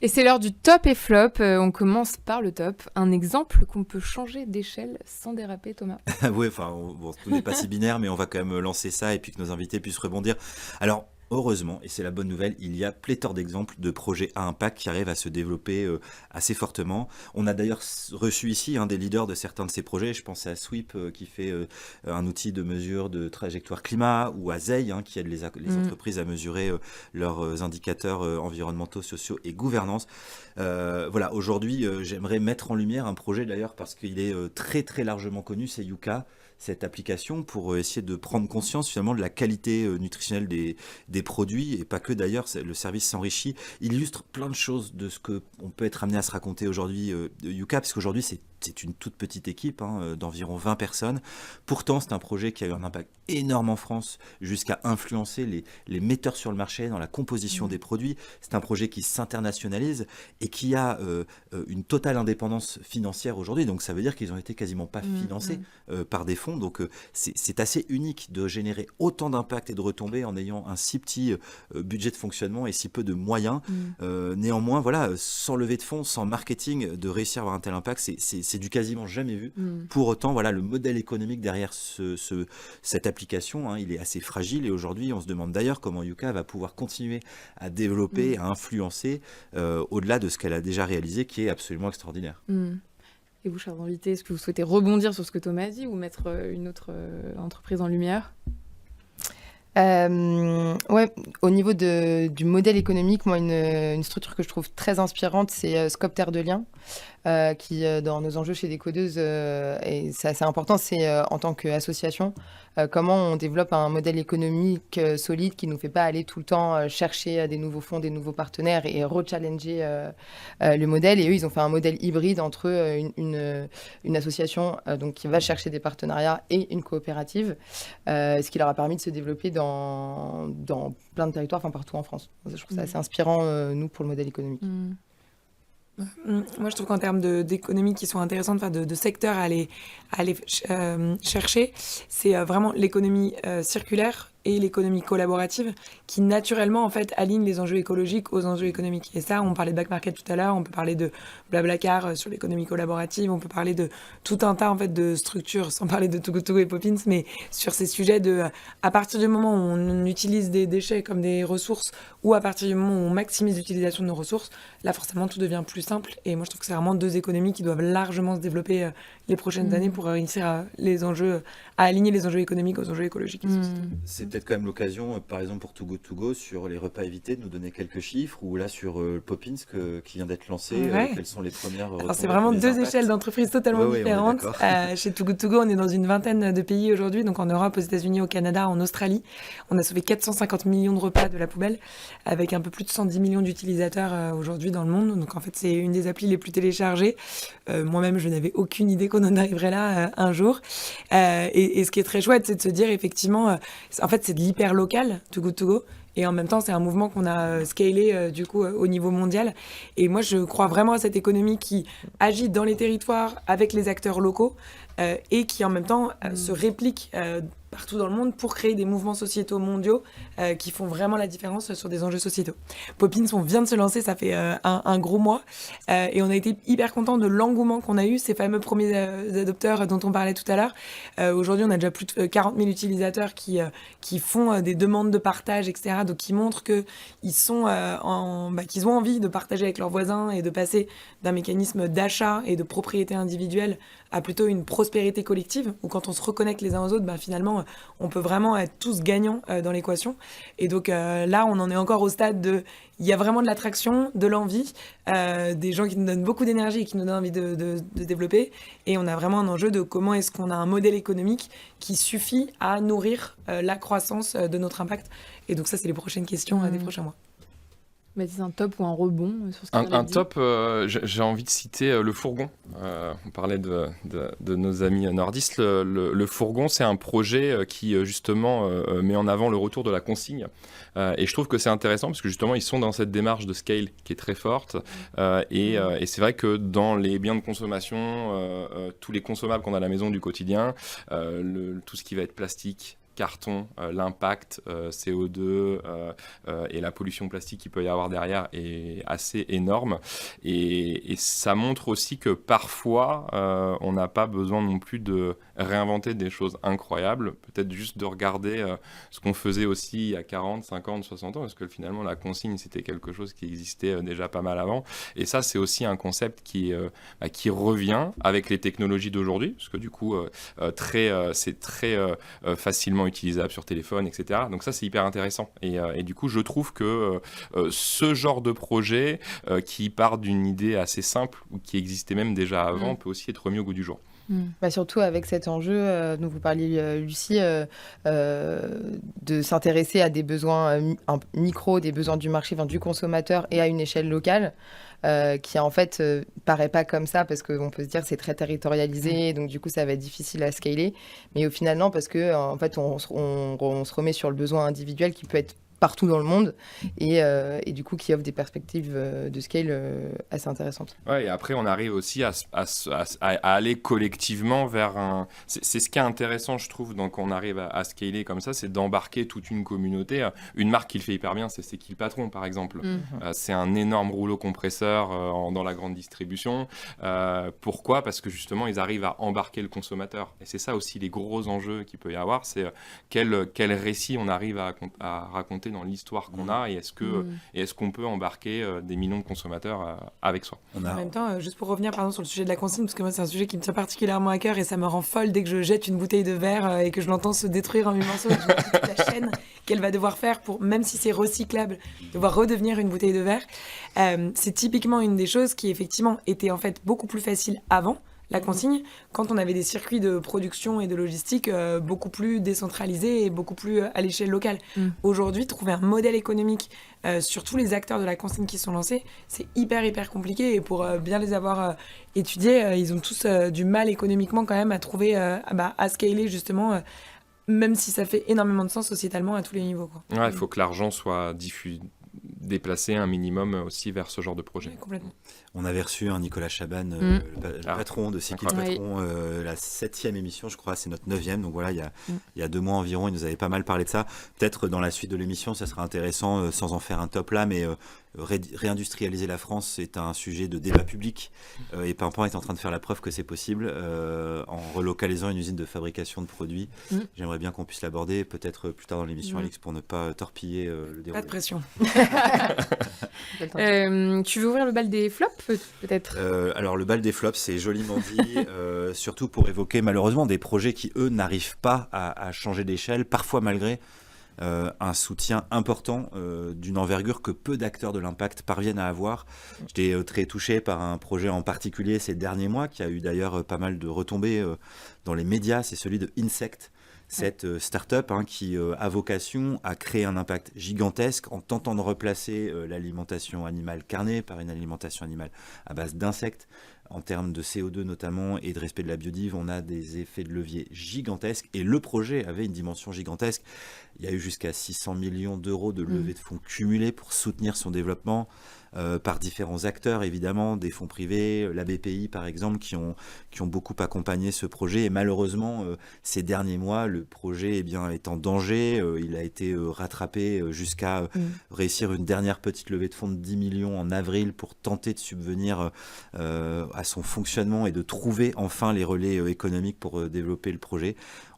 Et c'est l'heure du top et flop. On commence par le top. Un exemple qu'on peut changer d'échelle sans déraper, Thomas. Oui, enfin, bon, tout n'est pas si binaire, mais on va quand même lancer ça et puis que nos invités puissent rebondir. Alors, heureusement, et c'est la bonne nouvelle, il y a pléthore d'exemples de projets à impact qui arrivent à se développer assez fortement. On a d'ailleurs reçu ici des leaders de certains de ces projets. Je pense à Sweep qui fait un outil de mesure de trajectoire climat, ou à Zei qui aide les entreprises à mesurer leurs indicateurs environnementaux, sociaux et gouvernance. Voilà, aujourd'hui, j'aimerais mettre en lumière un projet d'ailleurs parce qu'il est très très largement connu, c'est Yuka, cette application pour essayer de prendre conscience finalement de la qualité nutritionnelle des produits, et pas que d'ailleurs, le service s'enrichit. Il illustre plein de choses de ce qu'on peut être amené à se raconter aujourd'hui de Yuka, parce qu'aujourd'hui c'est une toute petite équipe d'environ 20 personnes. Pourtant, c'est un projet qui a eu un impact énorme en France, jusqu'à influencer les metteurs sur le marché dans la composition des produits. C'est un projet qui s'internationalise et qui a une totale indépendance financière aujourd'hui. Donc ça veut dire qu'ils n'ont été quasiment pas financés par des fonds. Donc c'est assez unique de générer autant d'impact et de retombées en ayant un si petit budget de fonctionnement et si peu de moyens. Néanmoins, voilà, sans levée de fonds, sans marketing, de réussir à avoir un tel impact, c'est du quasiment jamais vu. Pour autant, voilà, le modèle économique derrière cette application, il est assez fragile, et aujourd'hui, on se demande d'ailleurs comment Yuka va pouvoir continuer à développer, à influencer au-delà de ce qu'elle a déjà réalisé, qui est absolument extraordinaire. Et vous, chers invités, est-ce que vous souhaitez rebondir sur ce que Thomas a dit ou mettre une autre entreprise en lumière ? Ouais, au niveau du modèle économique, moi, une structure que je trouve très inspirante, c'est Scope Terre de Liens, qui, dans nos enjeux chez Décodeuse, et c'est assez important, c'est en tant qu'association, comment on développe un modèle économique solide qui ne nous fait pas aller tout le temps chercher des nouveaux fonds, des nouveaux partenaires et re-challenger le modèle. Et eux, ils ont fait un modèle hybride entre une association donc, qui va chercher des partenariats et une coopérative, ce qui leur a permis de se développer dans plein de territoires, enfin partout en France. Je trouve ça assez inspirant, nous, pour le modèle économique. Moi, je trouve qu'en termes d'économies qui sont intéressantes, de secteurs à aller chercher, c'est vraiment l'économie circulaire et l'économie collaborative qui naturellement en fait alignent les enjeux écologiques aux enjeux économiques. Et ça, on parlait de back market tout à l'heure, on peut parler de Blablacar sur l'économie collaborative, on peut parler de tout un tas en fait de structures, sans parler de Too Good To Go et Poppins, mais sur ces sujets à partir du moment où on utilise des déchets comme des ressources, ou à partir du moment où on maximise l'utilisation de nos ressources, là forcément tout devient plus simple. Et moi je trouve que c'est vraiment deux économies qui doivent largement se développer les prochaines années pour réussir à aligner les enjeux économiques aux enjeux écologiques et sociétaux. C'est peut-être quand même l'occasion, par exemple pour Too Good To Go, sur les repas évités, de nous donner quelques chiffres, ou là sur Poppins qui vient d'être lancé, quelles sont les premières retombées? Alors c'est vraiment deux échelles d'entreprises totalement différentes. Chez Too Good To Go, on est dans une vingtaine de pays aujourd'hui, donc en Europe, aux États-Unis, au Canada, en Australie. On a sauvé 450 millions de repas de la poubelle, avec un peu plus de 110 millions d'utilisateurs aujourd'hui dans le monde. Donc en fait, c'est une des applis les plus téléchargées. Moi-même, je n'avais aucune idée qu'on en arriverait là un jour. Et ce qui est très chouette, c'est de se dire effectivement, en fait, c'est de l'hyper local, Too Good To Go. Et en même temps, c'est un mouvement qu'on a scalé du coup au niveau mondial. Et moi, je crois vraiment à cette économie qui agit dans les territoires avec les acteurs locaux et qui en même temps se réplique partout dans le monde pour créer des mouvements sociétaux mondiaux qui font vraiment la différence sur des enjeux sociétaux. Poppins, on vient de se lancer, ça fait un gros mois, et on a été hyper contents de l'engouement qu'on a eu, ces fameux premiers adopteurs dont on parlait tout à l'heure. Aujourd'hui, on a déjà plus de 40 000 utilisateurs qui font des demandes de partage, etc., donc qui montrent qu'ils qu'ils ont envie de partager avec leurs voisins et de passer d'un mécanisme d'achat et de propriété individuelle à plutôt une prospérité collective, où quand on se reconnecte les uns aux autres, finalement, on peut vraiment être tous gagnants dans l'équation. Et donc là, on en est encore au stade il y a vraiment de l'attraction, de l'envie, des gens qui nous donnent beaucoup d'énergie et qui nous donnent envie de développer. Et on a vraiment un enjeu de comment est-ce qu'on a un modèle économique qui suffit à nourrir la croissance de notre impact. Et donc ça, c'est les prochaines questions des prochains mois. Mathis, un top ou un rebond sur ce qu'on Un top, j'ai envie de citer le fourgon. On parlait de nos amis nordistes. Le fourgon, c'est un projet qui justement met en avant le retour de la consigne. Et je trouve que c'est intéressant parce que justement, ils sont dans cette démarche de scale qui est très forte. Et c'est vrai que dans les biens de consommation, tous les consommables qu'on a à la maison du quotidien, tout ce qui va être plastique, carton, l'impact CO2 et la pollution plastique qu'il peut y avoir derrière est assez énorme. Et ça montre aussi que parfois, on n'a pas besoin non plus de réinventer des choses incroyables, peut-être juste de regarder ce qu'on faisait aussi il y a 40, 50, 60 ans, parce que finalement la consigne c'était quelque chose qui existait déjà pas mal avant, et ça c'est aussi un concept qui revient avec les technologies d'aujourd'hui, parce que du coup c'est très facilement utilisable sur téléphone, etc. Donc ça c'est hyper intéressant, et du coup je trouve que ce genre de projet qui part d'une idée assez simple, ou qui existait même déjà avant, peut aussi être remis au goût du jour. Bah surtout avec cet enjeu dont vous parliez, Lucie, de s'intéresser à des besoins micro, des besoins du marché, enfin, du consommateur, et à une échelle locale, qui en fait paraît pas comme ça, parce qu'on peut se dire que c'est très territorialisé, donc du coup ça va être difficile à scaler, mais au final non, parce que en fait on se remet sur le besoin individuel qui peut être partout dans le monde, et du coup qui offre des perspectives de scale assez intéressantes. Ouais, et après on arrive aussi à aller collectivement vers un... C'est ce qui est intéressant, je trouve, donc on arrive à scaler comme ça, c'est d'embarquer toute une communauté. Une marque qui le fait hyper bien, c'est Qui le Patron, par exemple. C'est un énorme rouleau compresseur dans la grande distribution. Pourquoi ? Parce que justement, ils arrivent à embarquer le consommateur. Et c'est ça aussi les gros enjeux qu'il peut y avoir, c'est quel récit on arrive à raconter dans l'histoire qu'on a, et est-ce qu'on peut embarquer des millions de consommateurs avec soi. En même temps, juste pour revenir sur le sujet de la consigne, parce que moi c'est un sujet qui me tient particulièrement à cœur, et ça me rend folle dès que je jette une bouteille de verre et que je l'entends se détruire en 1000 morceaux, et que je me dis toute la chaîne qu'elle va devoir faire pour, même si c'est recyclable, devoir redevenir une bouteille de verre. C'est typiquement une des choses qui effectivement était en fait beaucoup plus facile avant la consigne, quand on avait des circuits de production et de logistique beaucoup plus décentralisés et beaucoup plus à l'échelle locale. Aujourd'hui, trouver un modèle économique sur tous les acteurs de la consigne qui sont lancés, c'est hyper compliqué, et pour bien les avoir étudiés, ils ont tous du mal économiquement quand même à trouver, à scaler justement, même si ça fait énormément de sens sociétalement à tous les niveaux, quoi. Ouais, il faut que l'argent soit déplacé un minimum aussi vers ce genre de projet. Ouais, complètement. On avait reçu Nicolas Chaban, le patron de C'est Qui le Oui. Patron, la 7e émission, je crois, c'est notre 9e. Donc voilà, il y a 2 mois environ, il nous avait pas mal parlé de ça. Peut-être dans la suite de l'émission, ça sera intéressant, sans en faire un top là, mais réindustrialiser la France, c'est un sujet de débat public. Et Pimpan est en train de faire la preuve que c'est possible en relocalisant une usine de fabrication de produits. J'aimerais bien qu'on puisse l'aborder, peut-être plus tard dans l'émission, Alix, pour ne pas torpiller le déroulé. Pas de pression. Tu veux ouvrir le bal des flops, peut-être? Alors le bal des flops, c'est joliment dit, surtout pour évoquer malheureusement des projets qui, eux, n'arrivent pas à changer d'échelle, parfois malgré un soutien important d'une envergure que peu d'acteurs de l'impact parviennent à avoir. J'étais très touché par un projet en particulier ces derniers mois, qui a eu d'ailleurs pas mal de retombées dans les médias, c'est celui de Insect. Cette start-up qui a vocation à créer un impact gigantesque en tentant de replacer l'alimentation animale carnée par une alimentation animale à base d'insectes. En termes de CO2 notamment et de respect de la biodive, on a des effets de levier gigantesques, et le projet avait une dimension gigantesque. Il y a eu jusqu'à 600 millions d'euros de levée de fonds cumulés pour soutenir son développement par différents acteurs, évidemment, des fonds privés, la BPI par exemple, qui ont beaucoup accompagné ce projet. Et malheureusement, ces derniers mois, le projet est en danger. Il a été rattrapé jusqu'à réussir une dernière petite levée de fonds de 10 millions en avril pour tenter de subvenir à son fonctionnement et de trouver enfin les relais économiques pour développer le projet.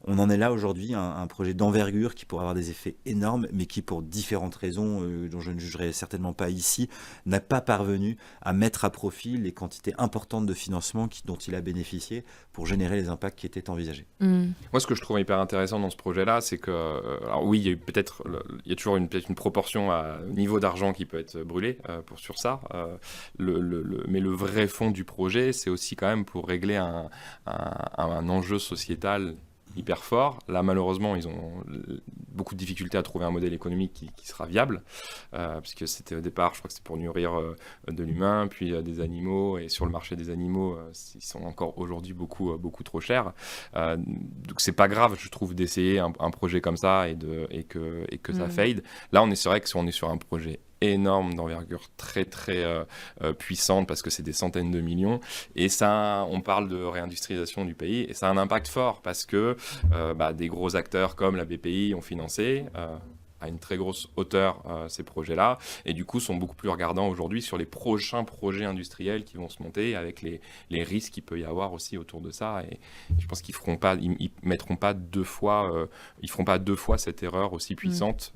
On en est là aujourd'hui, un projet d'envergure qui pourrait avoir des effets énormes, mais qui, pour différentes raisons dont je ne jugerai certainement pas ici, n'a pas parvenu à mettre à profit les quantités importantes de financement dont il a bénéficié pour générer les impacts qui étaient envisagés. Moi, ce que je trouve hyper intéressant dans ce projet-là, c'est que, alors oui, il y a toujours peut-être une proportion à niveau d'argent qui peut être brûlé sur ça, mais le vrai fond du projet, c'est aussi quand même pour régler un enjeu sociétal hyper fort. Là, malheureusement, ils ont beaucoup de difficultés à trouver un modèle économique qui sera viable, puisque c'était au départ, je crois que c'était pour nourrir de l'humain, puis des animaux, et sur le marché des animaux, ils sont encore aujourd'hui beaucoup trop chers. Donc c'est pas grave, je trouve, d'essayer un projet comme ça et que ça fade. Là, c'est vrai qu'on est sur un projet énorme, d'envergure très très puissante, parce que c'est des centaines de millions, et ça, on parle de réindustrialisation du pays, et ça a un impact fort, parce que des gros acteurs comme la BPI ont financé à une très grosse hauteur ces projets-là, et du coup sont beaucoup plus regardants aujourd'hui sur les prochains projets industriels qui vont se monter, avec les risques qu'il peut y avoir aussi autour de ça. Et je pense qu'ils feront pas deux fois cette erreur aussi puissante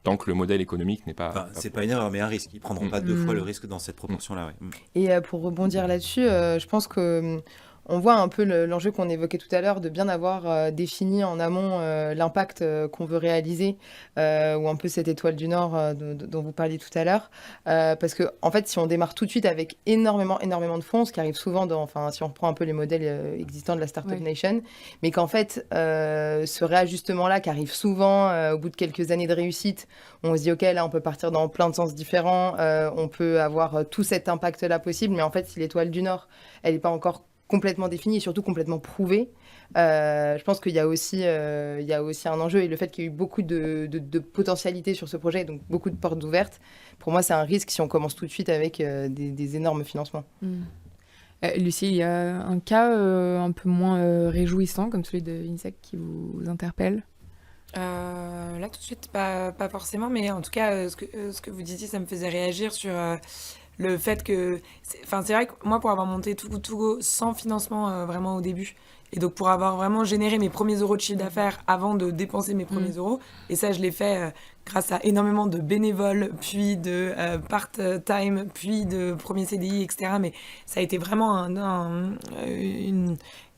tant que le modèle économique n'est pas. C'est pas une erreur, mais un risque. Ils prendront pas deux fois le risque dans cette proportion-là. Ouais. Et pour rebondir là-dessus, je pense que on voit un peu l'enjeu qu'on évoquait tout à l'heure de bien avoir défini en amont l'impact qu'on veut réaliser, ou un peu cette étoile du Nord dont vous parliez tout à l'heure. Parce que, en fait, si on démarre tout de suite avec énormément de fonds, ce qui arrive souvent si on reprend un peu les modèles existants de la Startup Nation, mais qu'en fait, ce réajustement-là qui arrive souvent au bout de quelques années de réussite, on se dit, OK, là, on peut partir dans plein de sens différents, on peut avoir tout cet impact-là possible, mais en fait, si l'étoile du Nord, elle n'est pas encore complètement définie et surtout complètement prouvée. Je pense qu'il y a aussi un enjeu, et le fait qu'il y ait eu beaucoup de potentialités sur ce projet, donc beaucoup de portes ouvertes, pour moi c'est un risque si on commence tout de suite avec des énormes financements. Lucie, il y a un cas un peu moins réjouissant comme celui de INSEC qui vous interpelle? Là tout de suite pas forcément, mais en tout cas ce que vous disiez, ça me faisait réagir sur le fait que... c'est vrai que moi, pour avoir monté Too Good To Go sans financement vraiment au début, et donc pour avoir vraiment généré mes premiers euros de chiffre d'affaires avant de dépenser mes premiers euros, et ça, je l'ai fait grâce à énormément de bénévoles, puis de part-time, puis de premiers CDI, etc. Mais ça a été vraiment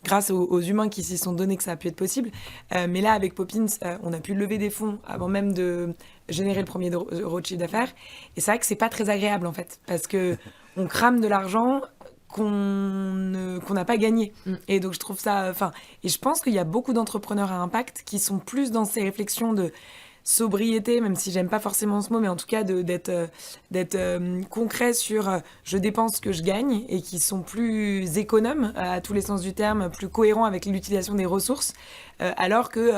grâce aux humains qui s'y sont donnés que ça a pu être possible. Mais là, avec Poppins, on a pu lever des fonds avant même de générer le premier euro de chiffre d'affaires. Et c'est vrai que c'est pas très agréable, en fait, parce que on crame de l'argent qu'on n'a pas gagné. Et donc, je trouve ça... et je pense qu'il y a beaucoup d'entrepreneurs à impact qui sont plus dans ces réflexions de sobriété, même si j'aime pas forcément ce mot, mais en tout cas d'être concret sur je dépense ce que je gagne, et qui sont plus économes à tous les sens du terme, plus cohérents avec l'utilisation des ressources, alors que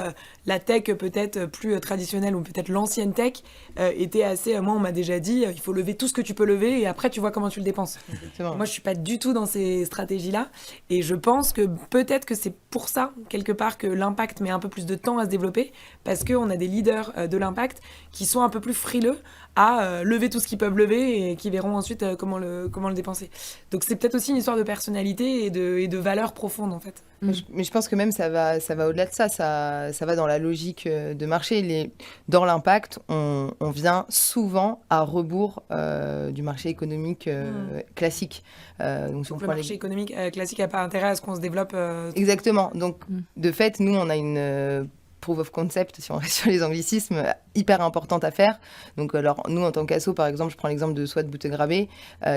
la tech peut-être plus traditionnelle, ou peut-être l'ancienne tech, était assez... moi, on m'a déjà dit, il faut lever tout ce que tu peux lever, et après, tu vois comment tu le dépenses. Moi, je suis pas du tout dans ces stratégies-là, et je pense que peut-être que c'est pour ça, quelque part, que l'impact met un peu plus de temps à se développer, parce qu'on a des leaders de l'impact qui sont un peu plus frileux à lever tout ce qu'ils peuvent lever, et qui verront ensuite comment le dépenser. Donc c'est peut-être aussi une histoire de personnalité et de valeurs profondes, en fait. Mais je pense que même ça va au-delà de ça, ça va dans la logique de marché. Dans l'impact, on vient souvent à rebours du marché économique classique. Donc le marché économique classique n'a pas intérêt à ce qu'on se développe. Exactement. Donc de fait, nous, on a une proof of concept, si on reste sur les anglicismes, hyper importante à faire. Donc, alors, nous, en tant qu'asso, par exemple, je prends l'exemple de Soit Boutegrabé,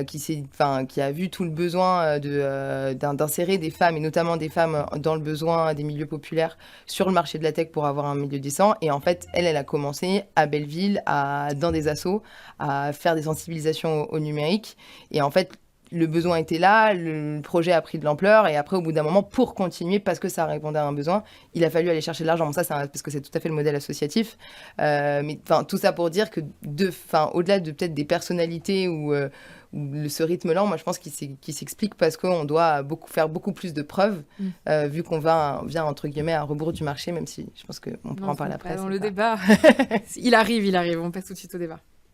qui a vu tout le besoin d'insérer des femmes, et notamment des femmes dans le besoin des milieux populaires, sur le marché de la tech pour avoir un milieu décent. Et en fait, elle a commencé à Belleville, dans des assos, à faire des sensibilisations au numérique. Et en fait, le besoin était là, le projet a pris de l'ampleur, et après, au bout d'un moment, pour continuer, parce que ça répondait à un besoin, il a fallu aller chercher de l'argent. Bon, ça, parce que c'est tout à fait le modèle associatif. Mais tout ça pour dire que, au-delà de peut-être des personnalités ou ce rythme-là, moi, je pense qu'il s'explique parce qu'on doit faire beaucoup plus de preuves, vu qu'on vient, entre guillemets, à rebours du marché, même si je pense qu'on pourra en parler après. Dans le débat, il arrive, on passe tout de suite au débat.